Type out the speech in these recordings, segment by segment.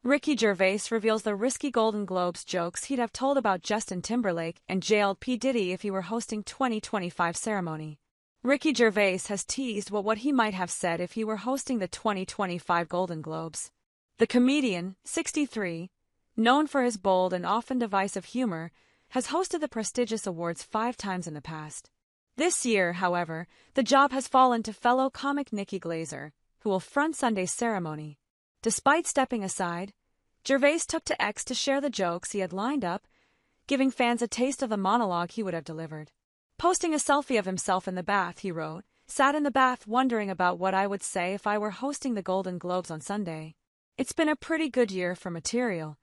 Ricky Gervais reveals the risky Golden Globes jokes he'd have told about Justin Timberlake and jailed P Diddy if he were hosting 2025 ceremony. Ricky Gervais has teased what he might have said if he were hosting the 2025 Golden Globes. The comedian, 63, known for his bold and often divisive humor, has hosted the prestigious awards 5 times in the past. This year, however, the job has fallen to fellow comic Nikki Glazer, who will front Sunday's ceremony. Despite stepping aside, Gervais took to X to share the jokes he had lined up, giving fans a taste of the monologue he would have delivered. Posting a selfie of himself in the bath, he wrote, "Sat in the bath wondering about what I would say if I were hosting the Golden Globes on Sunday. It's been a pretty good year for material."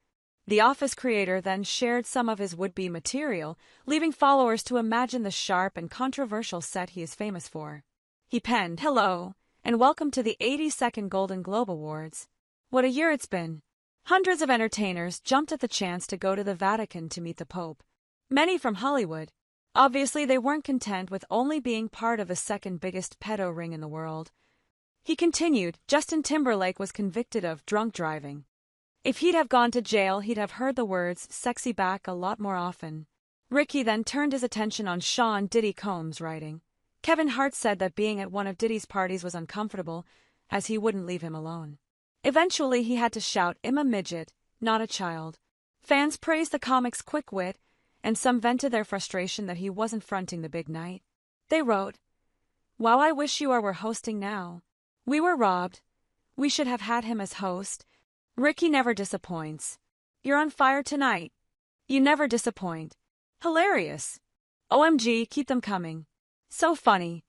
The Office creator then shared some of his would-be material, leaving followers to imagine the sharp and controversial set he is famous for. He penned, "Hello, and welcome to the 82nd Golden Globe Awards. What a year it's been." Hundreds of entertainers jumped at the chance to go to the Vatican to meet the Pope. Many from Hollywood. Obviously, they weren't content with only being part of the second biggest pedo ring in the world. He continued, "Justin Timberlake was convicted of drunk driving. If he'd have gone to jail, he'd have heard the words sexy back a lot more often." Ricky then turned his attention on Sean Diddy Combs, writing, "Kevin Hart said that being at one of Diddy's parties was uncomfortable, as he wouldn't leave him alone. Eventually he had to shout, 'I'm a midget, not a child.'" Fans praised the comic's quick wit, and some vented their frustration that he wasn't fronting the big night. They wrote, "Wow, I wish you were hosting now. We were robbed. We should have had him as host." Ricky never disappoints. "You're on fire tonight. You never disappoint. Hilarious. OMG, keep them coming. So funny."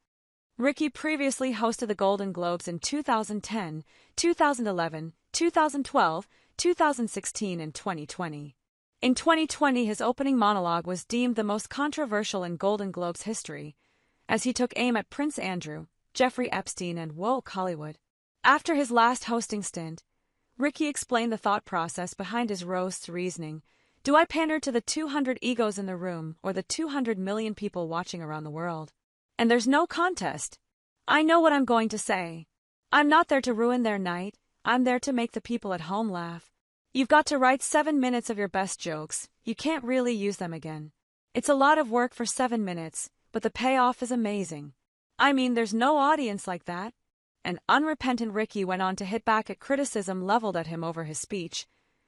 Ricky previously hosted the Golden Globes in 2010, 2011, 2012, 2016, and 2020. In 2020, his opening monologue was deemed the most controversial in Golden Globes history, as he took aim at Prince Andrew, Jeffrey Epstein, and woke Hollywood. After his last hosting stint, Ricky explained the thought process behind his roast's reasoning. "Do I pander to the 200 egos in the room or the 200 million people watching around the world? And there's no contest. I know what I'm going to say. I'm not there to ruin their night, I'm there to make the people at home laugh. You've got to write 7 minutes of your best jokes, you can't really use them again. It's a lot of work for 7 minutes, but the payoff is amazing. I mean, there's no audience like that." And unrepentant Ricky went on to hit back at criticism leveled at him over his speech,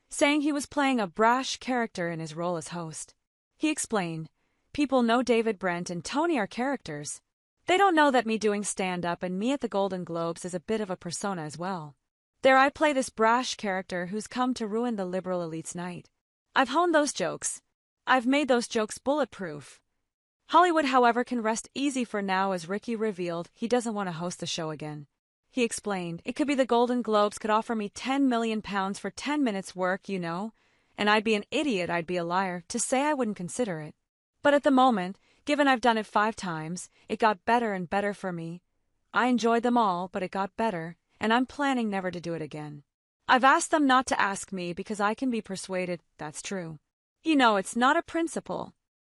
saying he was playing a brash character in his role as host. He explained, "People know David Brent and Tony are characters. They don't know that me doing stand-up and me at the Golden Globes is a bit of a persona as well. There I play this brash character who's come to ruin the liberal elite's night. I've honed those jokes. I've made those jokes bulletproof." Hollywood, however, can rest easy for now, as Ricky revealed he doesn't want to host the show again. He explained, "It could be the Golden Globes could offer me £10 million for 10 minutes work, you know, and I'd be an idiot, I'd be a liar, to say I wouldn't consider it. But at the moment, given I've done it 5 times, it got better and better for me. I enjoyed them all, but it got better, and I'm planning never to do it again. I've asked them not to ask me because I can be persuaded, that's true. You know, it's not a principle.